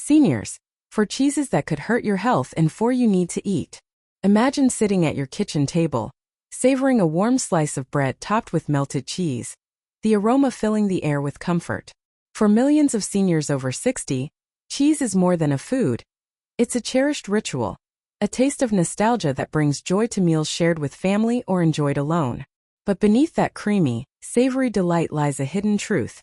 Seniors, for cheeses that could hurt your health and for you need to eat. Imagine sitting at your kitchen table, savoring a warm slice of bread topped with melted cheese, the aroma filling the air with comfort. For millions of seniors over 60, cheese is more than a food. It's a cherished ritual, a taste of nostalgia that brings joy to meals shared with family or enjoyed alone. But beneath that creamy, savory delight lies a hidden truth.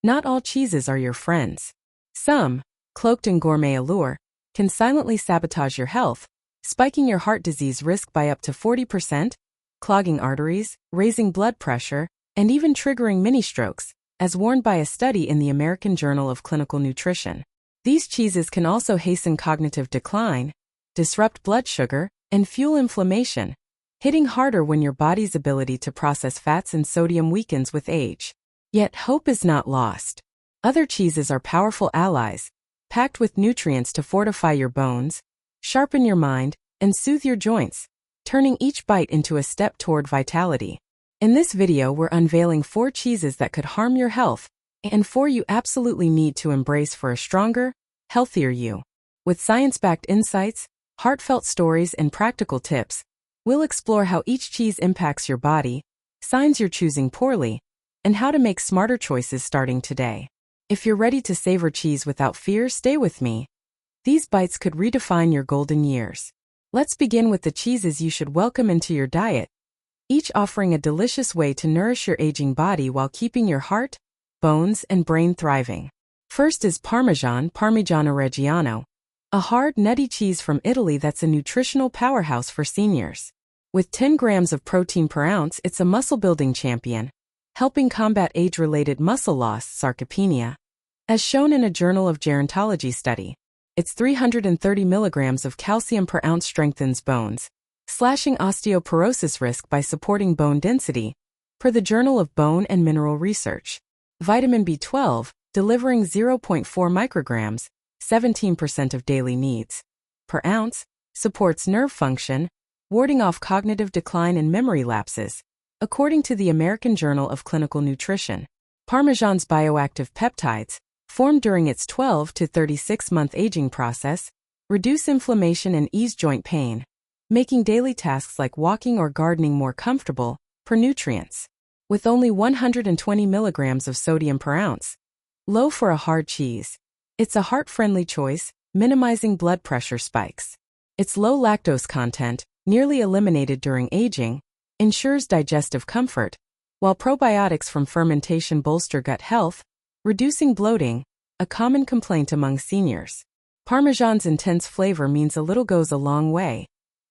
Not all cheeses are your friends. Some, cloaked in gourmet allure, can silently sabotage your health, spiking your heart disease risk by up to 40%, clogging arteries, raising blood pressure, and even triggering mini-strokes, as warned by a study in the American Journal of Clinical Nutrition. These cheeses can also hasten cognitive decline, disrupt blood sugar, and fuel inflammation, hitting harder when your body's ability to process fats and sodium weakens with age. Yet hope is not lost. Other cheeses are powerful allies, packed with nutrients to fortify your bones, sharpen your mind, and soothe your joints, turning each bite into a step toward vitality. In this video, we're unveiling 4 cheeses that could harm your health, and 4 you absolutely need to embrace for a stronger, healthier you. With science-backed insights, heartfelt stories, and practical tips, we'll explore how each cheese impacts your body, signs you're choosing poorly, and how to make smarter choices starting today. If you're ready to savor cheese without fear, stay with me. These bites could redefine your golden years. Let's begin with the cheeses you should welcome into your diet, each offering a delicious way to nourish your aging body while keeping your heart, bones, and brain thriving. First is Parmesan, Parmigiano Reggiano, a hard, nutty cheese from Italy that's a nutritional powerhouse for seniors. With 10 grams of protein per ounce, it's a muscle-building champion, helping combat age-related muscle loss, sarcopenia. As shown in a Journal of Gerontology study, its 330 milligrams of calcium per ounce strengthens bones, slashing osteoporosis risk by supporting bone density, per the Journal of Bone and Mineral Research. Vitamin B12, delivering 0.4 micrograms, 17% of daily needs, per ounce, supports nerve function, warding off cognitive decline and memory lapses, according to the American Journal of Clinical Nutrition. Parmesan's bioactive peptides, formed during its 12 to 36-month aging process, reduce inflammation and ease joint pain, making daily tasks like walking or gardening more comfortable, per nutrients. With only 120 milligrams of sodium per ounce, low for a hard cheese, it's a heart-friendly choice, minimizing blood pressure spikes. Its low lactose content, nearly eliminated during aging, ensures digestive comfort, while probiotics from fermentation bolster gut health, reducing bloating, a common complaint among seniors. Parmesan's intense flavor means a little goes a long way,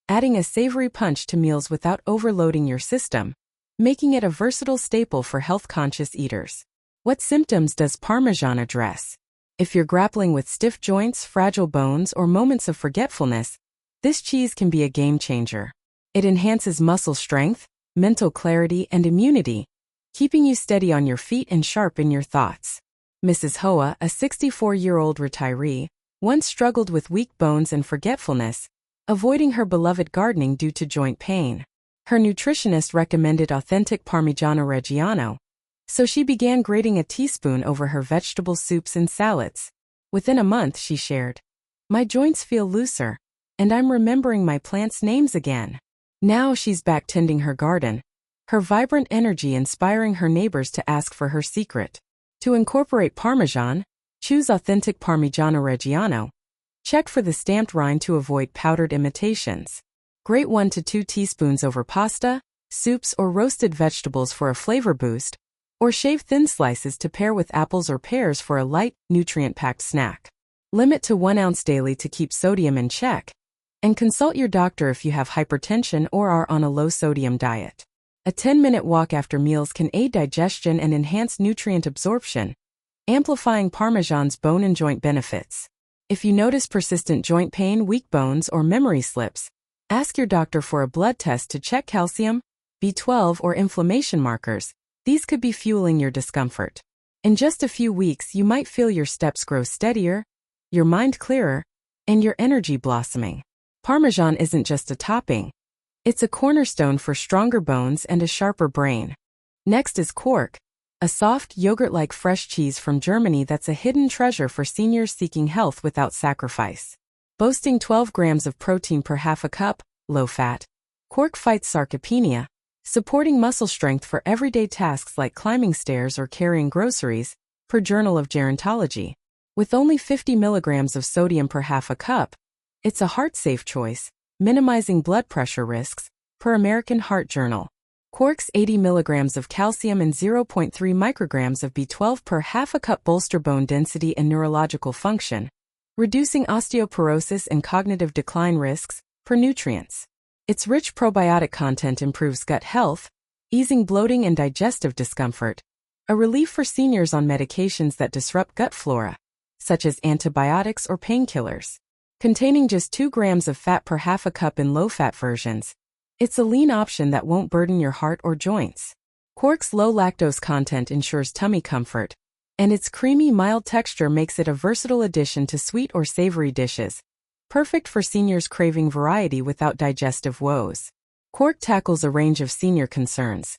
adding a savory punch to meals without overloading your system, making it a versatile staple for health-conscious eaters. What symptoms does Parmesan address? If you're grappling with stiff joints, fragile bones, or moments of forgetfulness, this cheese can be a game-changer. It enhances muscle strength, mental clarity, and immunity, keeping you steady on your feet and sharp in your thoughts. Mrs. Hoa, a 64-year-old retiree, once struggled with weak bones and forgetfulness, avoiding her beloved gardening due to joint pain. Her nutritionist recommended authentic Parmigiano Reggiano, so she began grating a teaspoon over her vegetable soups and salads. Within a month, she shared, "My joints feel looser, and I'm remembering my plants' names again." Now she's back tending her garden, her vibrant energy inspiring her neighbors to ask for her secret. To incorporate Parmesan, choose authentic Parmigiano Reggiano. Check for the stamped rind to avoid powdered imitations. Grate 1 to 2 teaspoons over pasta, soups, or roasted vegetables for a flavor boost, or shave thin slices to pair with apples or pears for a light, nutrient-packed snack. Limit to 1 ounce daily to keep sodium in check, and consult your doctor if you have hypertension or are on a low-sodium diet. A 10-minute walk after meals can aid digestion and enhance nutrient absorption, amplifying Parmesan's bone and joint benefits. If you notice persistent joint pain, weak bones, or memory slips, ask your doctor for a blood test to check calcium, B12, or inflammation markers. These could be fueling your discomfort. In just a few weeks, you might feel your steps grow steadier, your mind clearer, and your energy blossoming. Parmesan isn't just a topping. It's a cornerstone for stronger bones and a sharper brain. Next is quark, a soft, yogurt-like fresh cheese from Germany that's a hidden treasure for seniors seeking health without sacrifice. Boasting 12 grams of protein per half a cup, low-fat. Quark fights sarcopenia, supporting muscle strength for everyday tasks like climbing stairs or carrying groceries, per Journal of Gerontology. With only 50 milligrams of sodium per half a cup, it's a heart-safe choice, minimizing blood pressure risks, per American Heart Journal. Quark's 80 milligrams of calcium and 0.3 micrograms of B12 per half a cup bolster bone density and neurological function, reducing osteoporosis and cognitive decline risks, per Nutrients. Its rich probiotic content improves gut health, easing bloating and digestive discomfort, a relief for seniors on medications that disrupt gut flora, such as antibiotics or painkillers. Containing just 2 grams of fat per half a cup in low-fat versions, it's a lean option that won't burden your heart or joints. Quark's low lactose content ensures tummy comfort, and its creamy, mild texture makes it a versatile addition to sweet or savory dishes, perfect for seniors craving variety without digestive woes. Quark tackles a range of senior concerns: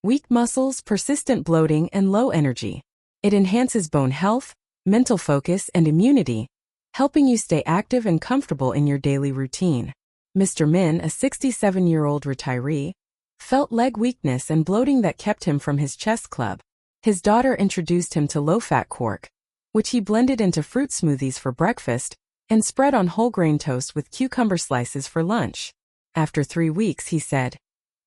weak muscles, persistent bloating, and low energy. It enhances bone health, mental focus, and immunity, helping you stay active and comfortable in your daily routine. Mr. Min, a 67-year-old retiree, felt leg weakness and bloating that kept him from his chess club. His daughter introduced him to low-fat quark, which he blended into fruit smoothies for breakfast and spread on whole grain toast with cucumber slices for lunch. After 3 weeks, he said,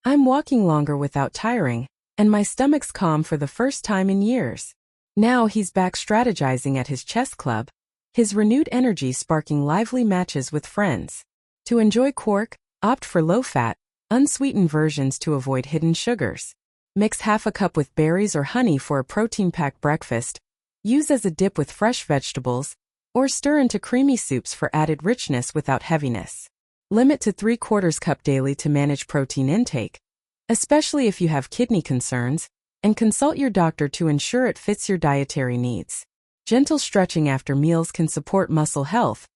"I'm walking longer without tiring, and my stomach's calm for the first time in years." Now he's back strategizing at his chess club, his renewed energy sparking lively matches with friends. To enjoy quark, opt for low-fat, unsweetened versions to avoid hidden sugars. Mix half a cup with berries or honey for a protein-packed breakfast, use as a dip with fresh vegetables, or stir into creamy soups for added richness without heaviness. Limit to 3/4 cup daily to manage protein intake, especially if you have kidney concerns, and consult your doctor to ensure it fits your dietary needs. Gentle stretching after meals can support muscle health,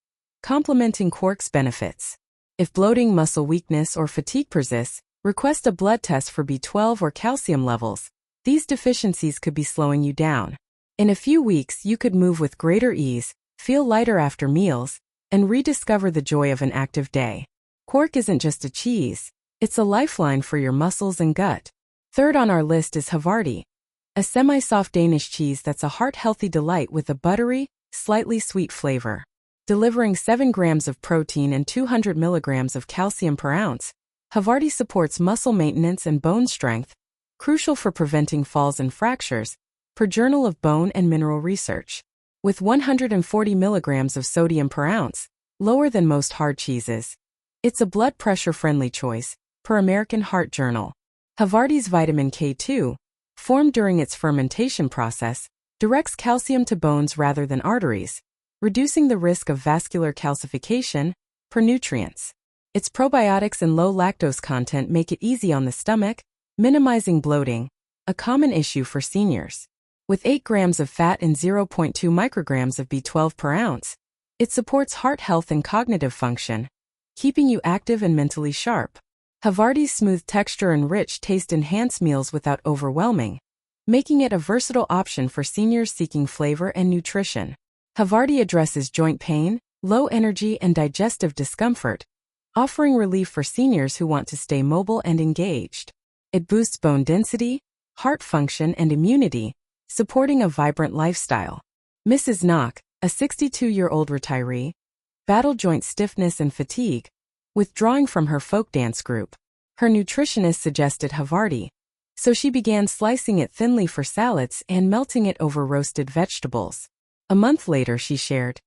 complementing quark's benefits. If bloating, muscle weakness, or fatigue persists, request a blood test for B12 or calcium levels. These deficiencies could be slowing you down. In a few weeks, you could move with greater ease, feel lighter after meals, and rediscover the joy of an active day. Quark isn't just a cheese, it's a lifeline for your muscles and gut. Third on our list is Havarti, a semi-soft Danish cheese that's a heart-healthy delight with a buttery, slightly sweet flavor. Delivering 7 grams of protein and 200 milligrams of calcium per ounce, Havarti supports muscle maintenance and bone strength, crucial for preventing falls and fractures, per Journal of Bone and Mineral Research. With 140 milligrams of sodium per ounce, lower than most hard cheeses, it's a blood pressure-friendly choice, per American Heart Journal. Havarti's vitamin K2, formed during its fermentation process, directs calcium to bones rather than arteries, reducing the risk of vascular calcification, per Nutrients. Its probiotics and low lactose content make it easy on the stomach, minimizing bloating, a common issue for seniors. With 8 grams of fat and 0.2 micrograms of B12 per ounce, it supports heart health and cognitive function, keeping you active and mentally sharp. Havarti's smooth texture and rich taste enhance meals without overwhelming, making it a versatile option for seniors seeking flavor and nutrition. Havarti addresses joint pain, low energy, and digestive discomfort, offering relief for seniors who want to stay mobile and engaged. It boosts bone density, heart function, and immunity, supporting a vibrant lifestyle. Mrs. Knock, a 62-year-old retiree, battled joint stiffness and fatigue, withdrawing from her folk dance group. Her nutritionist suggested Havarti, so she began slicing it thinly for salads and melting it over roasted vegetables. A month later, she shared,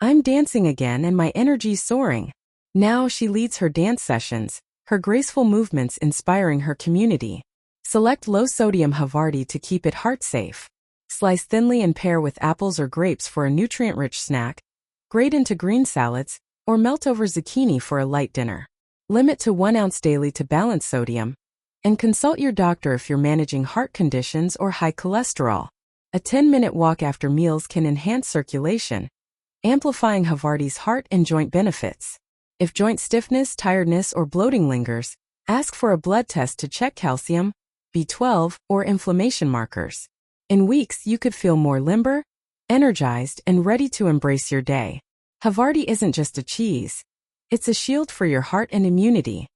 "I'm dancing again and my energy's soaring." Now she leads her dance sessions, her graceful movements inspiring her community. Select low-sodium Havarti to keep it heart-safe. Slice thinly and pair with apples or grapes for a nutrient-rich snack, grate into green salads, or melt over zucchini for a light dinner. Limit to 1 ounce daily to balance sodium, and consult your doctor if you're managing heart conditions or high cholesterol. A 10-minute walk after meals can enhance circulation, amplifying Havarti's heart and joint benefits. If joint stiffness, tiredness, or bloating lingers, ask for a blood test to check calcium, B12, or inflammation markers. In weeks, you could feel more limber, energized, and ready to embrace your day. Havarti isn't just a cheese. It's a shield for your heart and immunity.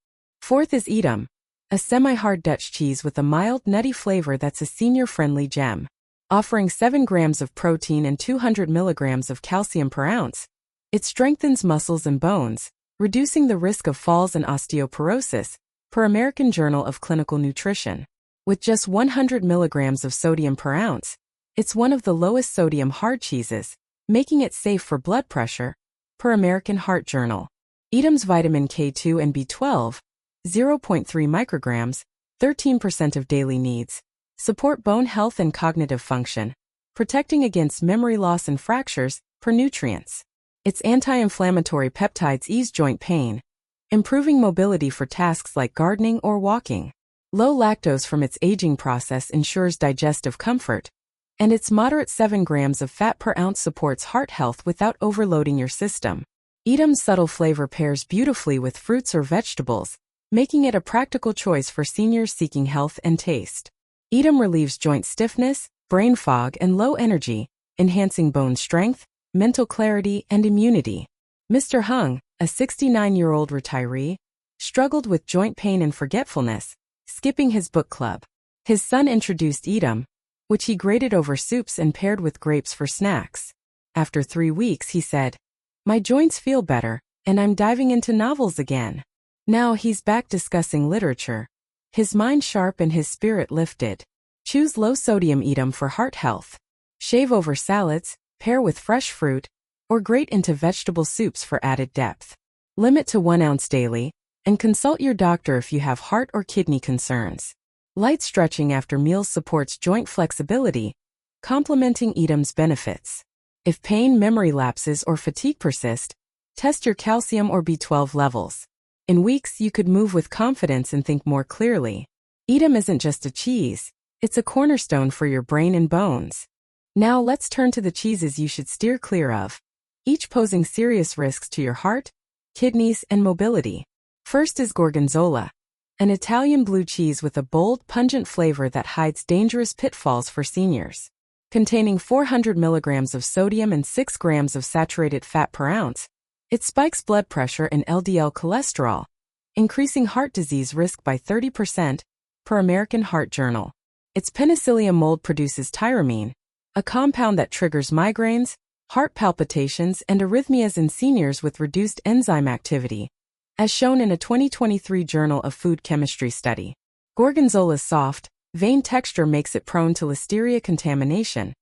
Fourth is Edam, a semi-hard Dutch cheese with a mild, nutty flavor that's a senior-friendly gem. Offering 7 grams of protein and 200 milligrams of calcium per ounce, it strengthens muscles and bones, reducing the risk of falls and osteoporosis, per American Journal of Clinical Nutrition. With just 100 milligrams of sodium per ounce, it's one of the lowest sodium hard cheeses, making it safe for blood pressure, per American Heart Journal. Edam's vitamin K2 and B12, 0.3 micrograms, 13% of daily needs, support bone health and cognitive function, protecting against memory loss and fractures, per nutrients. Its anti-inflammatory peptides ease joint pain, improving mobility for tasks like gardening or walking. Low lactose from its aging process ensures digestive comfort, and its moderate 7 grams of fat per ounce supports heart health without overloading your system. Edam's subtle flavor pairs beautifully with fruits or vegetables, making it a practical choice for seniors seeking health and taste. Edam relieves joint stiffness, brain fog, and low energy, enhancing bone strength, mental clarity, and immunity. Mr. Hung, a 69-year-old retiree, struggled with joint pain and forgetfulness, skipping his book club. His son introduced Edam, which he grated over soups and paired with grapes for snacks. After 3 weeks, he said, "My joints feel better, and I'm diving into novels again." Now he's back discussing literature. His mind sharp and his spirit lifted. Choose low-sodium Edam for heart health. Shave over salads, pair with fresh fruit, or grate into vegetable soups for added depth. Limit to 1 ounce daily, and consult your doctor if you have heart or kidney concerns. Light stretching after meals supports joint flexibility, complementing Edam's benefits. If pain, memory lapses, or fatigue persist, test your calcium or B12 levels. In weeks, you could move with confidence and think more clearly. Edam isn't just a cheese, it's a cornerstone for your brain and bones. Now let's turn to the cheeses you should steer clear of, each posing serious risks to your heart, kidneys, and mobility. First is Gorgonzola, an Italian blue cheese with a bold, pungent flavor that hides dangerous pitfalls for seniors. Containing 400 milligrams of sodium and 6 grams of saturated fat per ounce, it spikes blood pressure and LDL cholesterol, increasing heart disease risk by 30%, per American Heart Journal. Its Penicillium mold produces tyramine, a compound that triggers migraines, heart palpitations, and arrhythmias in seniors with reduced enzyme activity, as shown in a 2023 Journal of Food Chemistry study. Gorgonzola's soft, vein texture makes it prone to Listeria contamination,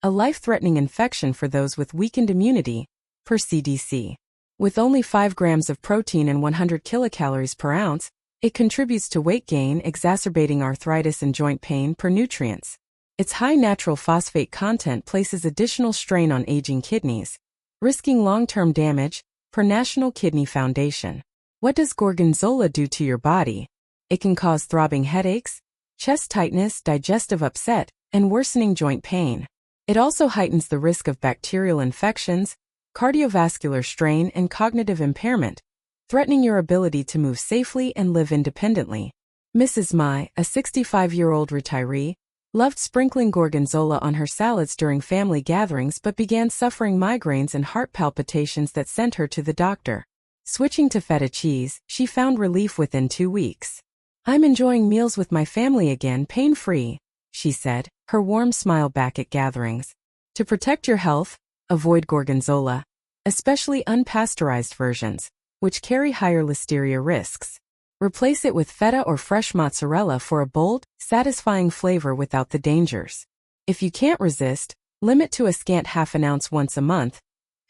a life-threatening infection for those with weakened immunity, per CDC. With only 5 grams of protein and 100 kilocalories per ounce, it contributes to weight gain, exacerbating arthritis and joint pain, per nutrients. Its high natural phosphate content places additional strain on aging kidneys, risking long-term damage, per National Kidney Foundation. What does Gorgonzola do to your body? It can cause throbbing headaches, chest tightness, digestive upset, and worsening joint pain. It also heightens the risk of bacterial infections, cardiovascular strain, and cognitive impairment, threatening your ability to move safely and live independently. Mrs. Mai, a 65-year-old retiree, loved sprinkling Gorgonzola on her salads during family gatherings but began suffering migraines and heart palpitations that sent her to the doctor. Switching to feta cheese, she found relief within 2 weeks. "I'm enjoying meals with my family again, pain-free," she said, her warm smile back at gatherings. To protect your health, avoid Gorgonzola, especially unpasteurized versions, which carry higher Listeria risks. Replace it with feta or fresh mozzarella for a bold, satisfying flavor without the dangers. If you can't resist, limit to a scant half an ounce once a month,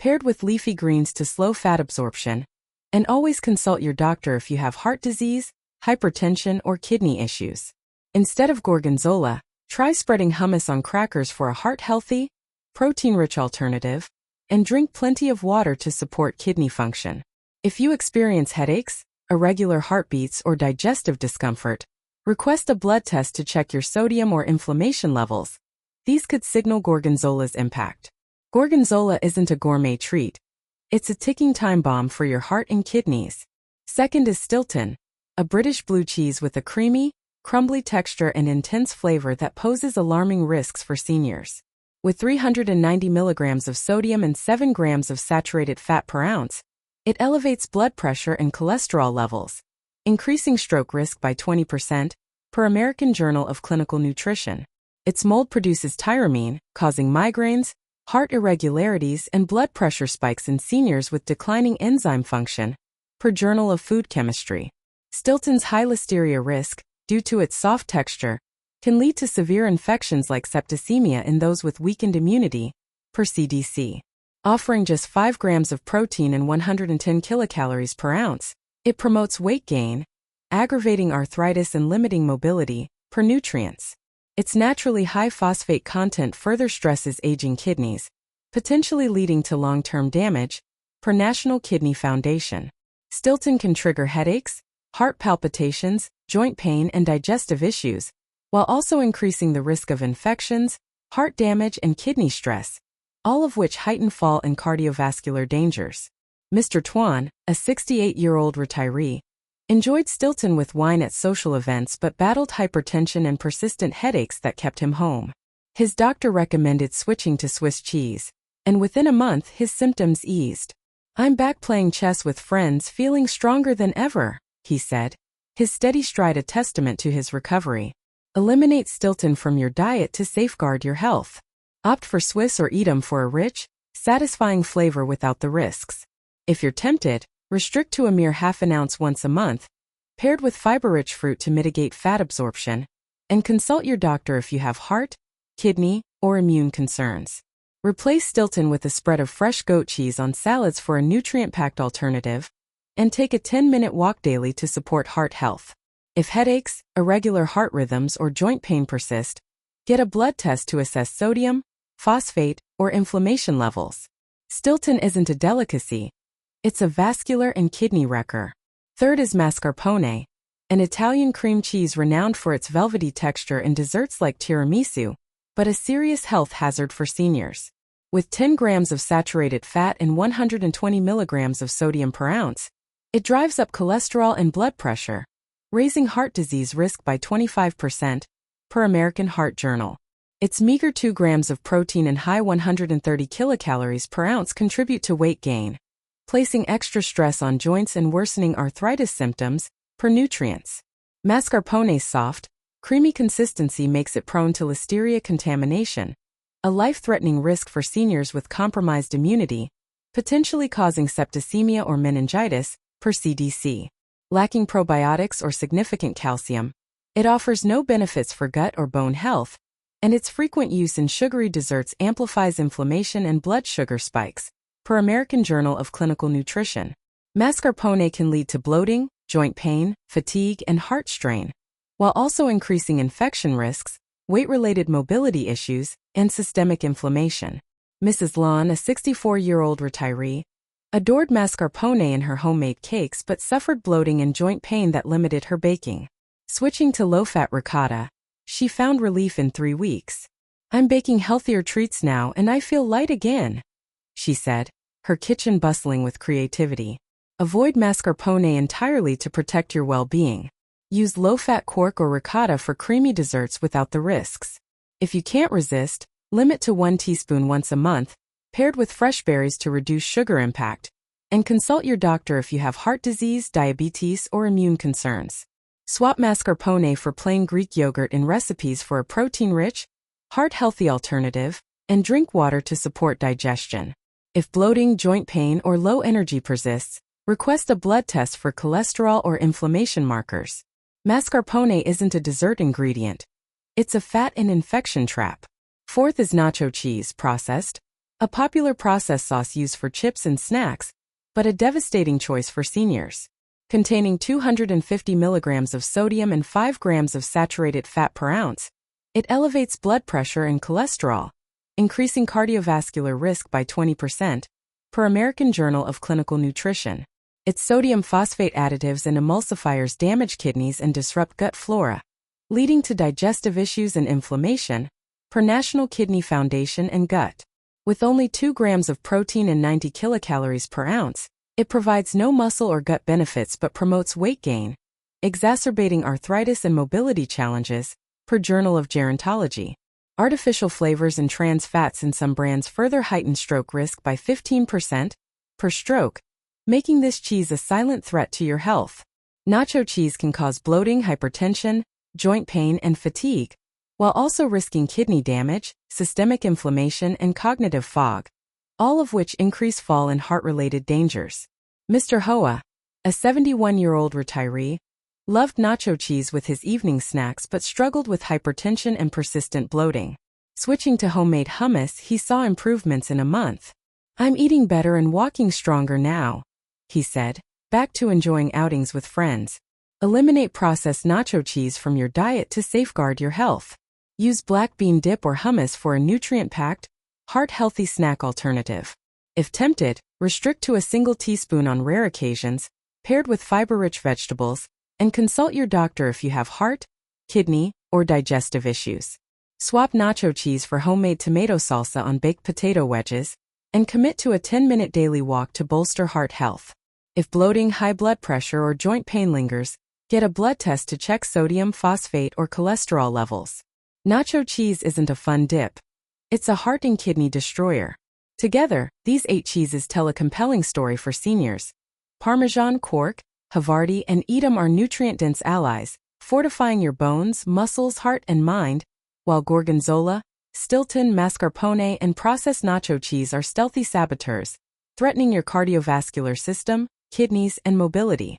paired with leafy greens to slow fat absorption, and always consult your doctor if you have heart disease, hypertension, or kidney issues. Instead of Gorgonzola, try spreading hummus on crackers for a heart-healthy, protein-rich alternative, and drink plenty of water to support kidney function. If you experience headaches, irregular heartbeats, or digestive discomfort, request a blood test to check your sodium or inflammation levels. These could signal Gorgonzola's impact. Gorgonzola isn't a gourmet treat. It's a ticking time bomb for your heart and kidneys. Second is Stilton, a British blue cheese with a creamy, crumbly texture and intense flavor that poses alarming risks for seniors. With 390 milligrams of sodium and 7 grams of saturated fat per ounce, it elevates blood pressure and cholesterol levels, increasing stroke risk by 20%, per American Journal of Clinical Nutrition. Its mold produces tyramine, causing migraines, heart irregularities, and blood pressure spikes in seniors with declining enzyme function, per Journal of Food Chemistry. Stilton's high listeria risk, due to its soft texture, can lead to severe infections like septicemia in those with weakened immunity, per CDC. Offering just 5 grams of protein and 110 kilocalories per ounce, it promotes weight gain, aggravating arthritis and limiting mobility, per Nutrients. Its naturally high phosphate content further stresses aging kidneys, potentially leading to long-term damage, per National Kidney Foundation. Stilton can trigger headaches, heart palpitations, joint pain, and digestive issues, while also increasing the risk of infections, heart damage, and kidney stress, all of which heighten fall and cardiovascular dangers. Mr. Tuan, a 68-year-old retiree, enjoyed Stilton with wine at social events but battled hypertension and persistent headaches that kept him home. His doctor recommended switching to Swiss cheese, and within a month his symptoms eased. "I'm back playing chess with friends, feeling stronger than ever," he said, his steady stride a testament to his recovery. Eliminate Stilton from your diet to safeguard your health. Opt for Swiss or Edam for a rich, satisfying flavor without the risks. If you're tempted, restrict to a mere half an ounce once a month, paired with fiber-rich fruit to mitigate fat absorption, and consult your doctor if you have heart, kidney, or immune concerns. Replace Stilton with a spread of fresh goat cheese on salads for a nutrient-packed alternative, and take a 10-minute walk daily to support heart health. If headaches, irregular heart rhythms, or joint pain persist, get a blood test to assess sodium, phosphate, or inflammation levels. Stilton isn't a delicacy, it's a vascular and kidney wrecker. Third is mascarpone, an Italian cream cheese renowned for its velvety texture in desserts like tiramisu, but a serious health hazard for seniors. With 10 grams of saturated fat and 120 milligrams of sodium per ounce, it drives up cholesterol and blood pressure, raising heart disease risk by 25%, per American Heart Journal. Its meager 2 grams of protein and high 130 kilocalories per ounce contribute to weight gain, placing extra stress on joints and worsening arthritis symptoms, per Nutrients. Mascarpone's soft, creamy consistency makes it prone to listeria contamination, a life-threatening risk for seniors with compromised immunity, potentially causing septicemia or meningitis, per CDC. Lacking probiotics or significant calcium, it offers no benefits for gut or bone health, and its frequent use in sugary desserts amplifies inflammation and blood sugar spikes, per American Journal of Clinical Nutrition. Mascarpone can lead to bloating, joint pain, fatigue, and heart strain, while also increasing infection risks, weight-related mobility issues, and systemic inflammation. Mrs. Lon, a 64-year-old retiree, adored mascarpone in her homemade cakes but suffered bloating and joint pain that limited her baking. Switching to low-fat ricotta, she found relief in 3 weeks. "I'm baking healthier treats now and I feel light again," she said, her kitchen bustling with creativity. Avoid mascarpone entirely to protect your well-being. Use low-fat quark or ricotta for creamy desserts without the risks. If you can't resist, limit to 1 teaspoon once a month, paired with fresh berries to reduce sugar impact, and consult your doctor if you have heart disease, diabetes, or immune concerns. Swap mascarpone for plain Greek yogurt in recipes for a protein-rich, heart-healthy alternative, and drink water to support digestion. If bloating, joint pain, or low energy persists, request a blood test for cholesterol or inflammation markers. Mascarpone isn't a dessert ingredient. It's a fat and infection trap. Fourth is nacho cheese, processed, a popular processed sauce used for chips and snacks, but a devastating choice for seniors. Containing 250 milligrams of sodium and 5 grams of saturated fat per ounce, it elevates blood pressure and cholesterol, increasing cardiovascular risk by 20%, per American Journal of Clinical Nutrition. Its sodium phosphate additives and emulsifiers damage kidneys and disrupt gut flora, leading to digestive issues and inflammation, per National Kidney Foundation and Gut. With only 2 grams of protein and 90 kilocalories per ounce, it provides no muscle or gut benefits but promotes weight gain, exacerbating arthritis and mobility challenges, per Journal of Gerontology. Artificial flavors and trans fats in some brands further heighten stroke risk by 15% per stroke, making this cheese a silent threat to your health. Nacho cheese can cause bloating, hypertension, joint pain, and fatigue, while also risking kidney damage, systemic inflammation, and cognitive fog, all of which increase fall and heart-related dangers. Mr. Hoa, a 71-year-old retiree, loved nacho cheese with his evening snacks but struggled with hypertension and persistent bloating. Switching to homemade hummus, he saw improvements in a month. "I'm eating better and walking stronger now," he said, back to enjoying outings with friends. Eliminate processed nacho cheese from your diet to safeguard your health. Use black bean dip or hummus for a nutrient-packed, heart-healthy snack alternative. If tempted, restrict to a single teaspoon on rare occasions, paired with fiber-rich vegetables, and consult your doctor if you have heart, kidney, or digestive issues. Swap nacho cheese for homemade tomato salsa on baked potato wedges, and commit to a 10-minute daily walk to bolster heart health. If bloating, high blood pressure, or joint pain lingers, get a blood test to check sodium, phosphate, or cholesterol levels. Nacho cheese isn't a fun dip. It's a heart and kidney destroyer. Together, these 8 cheeses tell a compelling story for seniors. Parmesan, Quark, Havarti, and Edam are nutrient-dense allies, fortifying your bones, muscles, heart, and mind, while Gorgonzola, Stilton, mascarpone, and processed nacho cheese are stealthy saboteurs, threatening your cardiovascular system, kidneys, and mobility.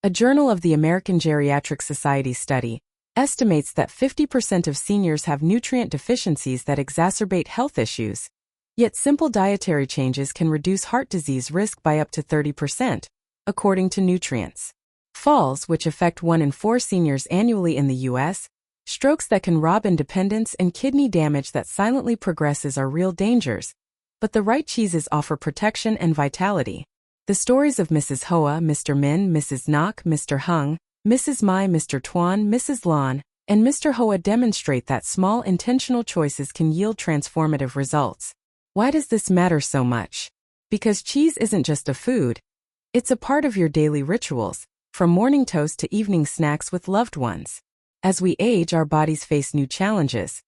A Journal of the American Geriatric Society study estimates that 50% of seniors have nutrient deficiencies that exacerbate health issues. Yet simple dietary changes can reduce heart disease risk by up to 30%, according to Nutrients. Falls, which affect 1 in 4 seniors annually in the U.S., strokes that can rob independence, and kidney damage that silently progresses are real dangers, but the right cheeses offer protection and vitality. The stories of Mrs. Hoa, Mr. Min, Mrs. Nak, Mr. Hung, Mrs. Mai, Mr. Tuan, Mrs. Lan, and Mr. Hoa demonstrate that small intentional choices can yield transformative results. Why does this matter so much? Because cheese isn't just a food. It's a part of your daily rituals, from morning toast to evening snacks with loved ones. As we age, our bodies face new challenges.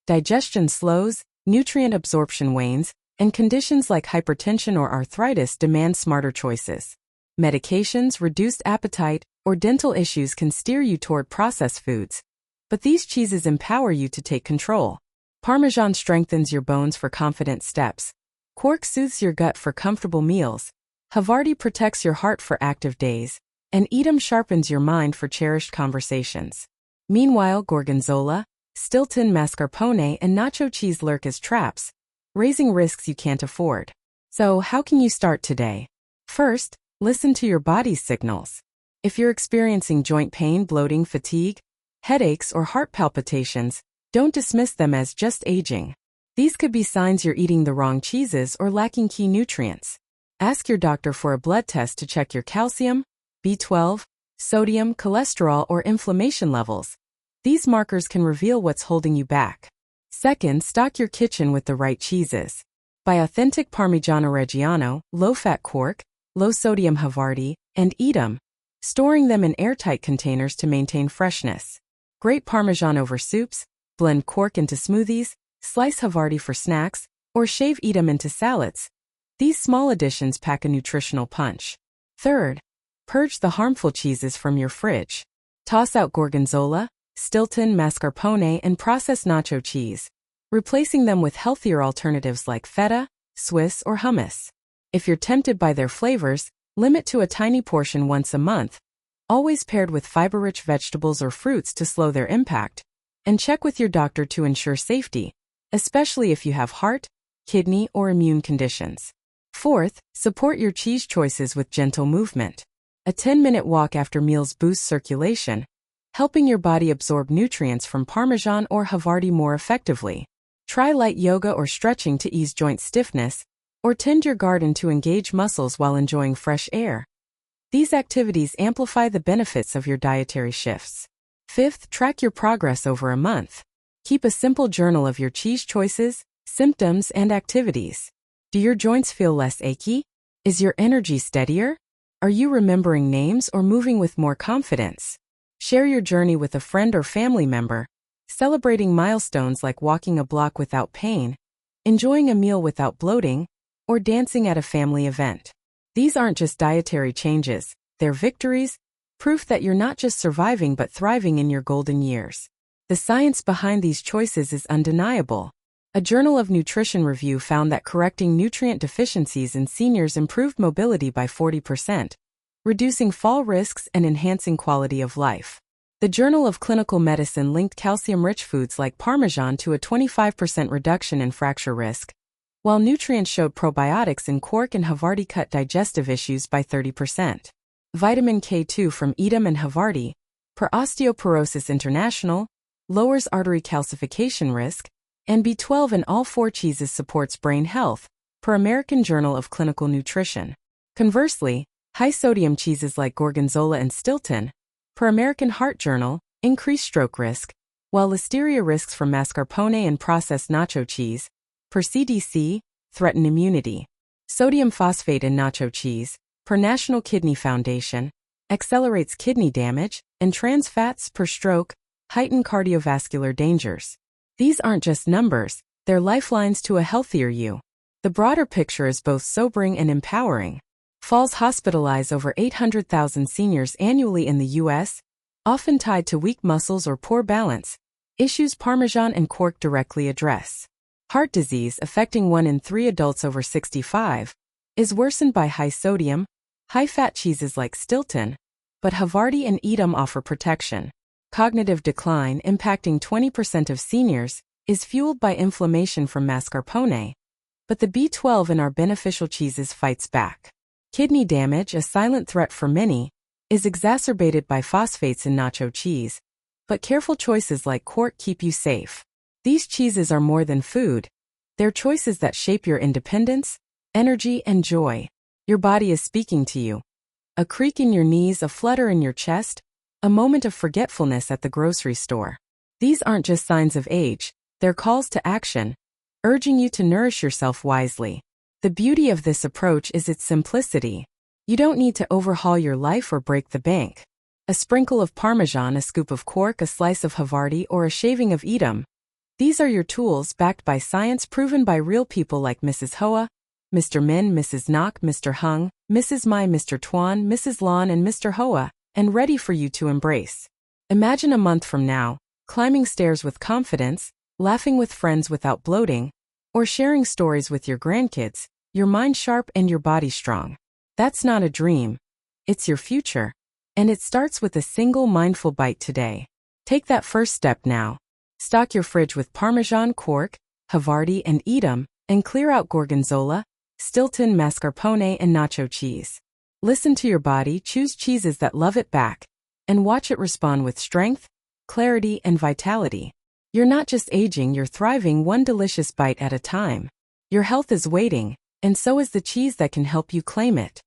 Digestion slows, nutrient absorption wanes, and conditions like hypertension or arthritis demand smarter choices. Medications, reduced appetite, or dental issues can steer you toward processed foods. But these cheeses empower you to take control. Parmesan strengthens your bones for confident steps. Quark soothes your gut for comfortable meals. Havarti protects your heart for active days. And Edam sharpens your mind for cherished conversations. Meanwhile, Gorgonzola, Stilton, mascarpone, and nacho cheese lurk as traps, raising risks you can't afford. So, how can you start today? First, listen to your body's signals. If you're experiencing joint pain, bloating, fatigue, headaches, or heart palpitations, don't dismiss them as just aging. These could be signs you're eating the wrong cheeses or lacking key nutrients. Ask your doctor for a blood test to check your calcium, B12, sodium, cholesterol, or inflammation levels. These markers can reveal what's holding you back. Second, stock your kitchen with the right cheeses. Buy authentic Parmigiano Reggiano, low-fat Quark, low-sodium Havarti, and Edam, storing them in airtight containers to maintain freshness. Grate Parmesan over soups, blend Quark into smoothies, slice Havarti for snacks, or shave Edam into salads. These small additions pack a nutritional punch. Third, purge the harmful cheeses from your fridge. Toss out Gorgonzola, Stilton, mascarpone, and processed nacho cheese, replacing them with healthier alternatives like feta, Swiss, or hummus. If you're tempted by their flavors, limit to a tiny portion once a month, always paired with fiber-rich vegetables or fruits to slow their impact, and check with your doctor to ensure safety, especially if you have heart, kidney, or immune conditions. Fourth, support your cheese choices with gentle movement. A 10-minute walk after meals boosts circulation, helping your body absorb nutrients from Parmesan or Havarti more effectively. Try light yoga or stretching to ease joint stiffness, or tend your garden to engage muscles while enjoying fresh air. These activities amplify the benefits of your dietary shifts. Fifth, track your progress over a month. Keep a simple journal of your cheese choices, symptoms, and activities. Do your joints feel less achy? Is your energy steadier? Are you remembering names or moving with more confidence? Share your journey with a friend or family member, celebrating milestones like walking a block without pain, enjoying a meal without bloating, or dancing at a family event. These aren't just dietary changes, they're victories, proof that you're not just surviving but thriving in your golden years. The science behind these choices is undeniable. A Journal of Nutrition review found that correcting nutrient deficiencies in seniors improved mobility by 40%, reducing fall risks and enhancing quality of life. The Journal of Clinical Medicine linked calcium-rich foods like Parmesan to a 25% reduction in fracture risk, while nutrients showed probiotics in quark and Havarti cut digestive issues by 30%. Vitamin K2 from Edam and Havarti, per Osteoporosis International, lowers artery calcification risk, and B12 in all 4 cheeses supports brain health, per American Journal of Clinical Nutrition. Conversely, high-sodium cheeses like Gorgonzola and Stilton, per American Heart Journal, increase stroke risk, while listeria risks from mascarpone and processed nacho cheese, per CDC, threaten immunity. Sodium phosphate in nacho cheese, per National Kidney Foundation, accelerates kidney damage, and trans fats, per stroke, heighten cardiovascular dangers. These aren't just numbers, they're lifelines to a healthier you. The broader picture is both sobering and empowering. Falls hospitalize over 800,000 seniors annually in the U.S., often tied to weak muscles or poor balance, issues Parmesan and quark directly address. Heart disease, affecting 1 in 3 adults over 65, is worsened by high sodium, high-fat cheeses like Stilton, but Havarti and Edam offer protection. Cognitive decline, impacting 20% of seniors, is fueled by inflammation from mascarpone, but the B12 in our beneficial cheeses fights back. Kidney damage, a silent threat for many, is exacerbated by phosphates in nacho cheese, but careful choices like quark keep you safe. These cheeses are more than food. They're choices that shape your independence, energy, and joy. Your body is speaking to you. A creak in your knees, a flutter in your chest, a moment of forgetfulness at the grocery store. These aren't just signs of age, they're calls to action, urging you to nourish yourself wisely. The beauty of this approach is its simplicity. You don't need to overhaul your life or break the bank. A sprinkle of Parmesan, a scoop of quark, a slice of Havarti, or a shaving of Edam. These are your tools backed by science proven by real people like Mrs. Hoa, Mr. Min, Mrs. Nok, Mr. Hung, Mrs. Mai, Mr. Tuan, Mrs. Lon, and Mr. Hoa, and ready for you to embrace. Imagine a month from now, climbing stairs with confidence, laughing with friends without bloating, or sharing stories with your grandkids, your mind sharp and your body strong. That's not a dream. It's your future. And it starts with a single mindful bite today. Take that first step now. Stock your fridge with Parmesan, quark, Havarti, and Edam, and clear out Gorgonzola, Stilton, mascarpone, and nacho cheese. Listen to your body, choose cheeses that love it back, and watch it respond with strength, clarity, and vitality. You're not just aging, you're thriving, one delicious bite at a time. Your health is waiting, and so is the cheese that can help you claim it.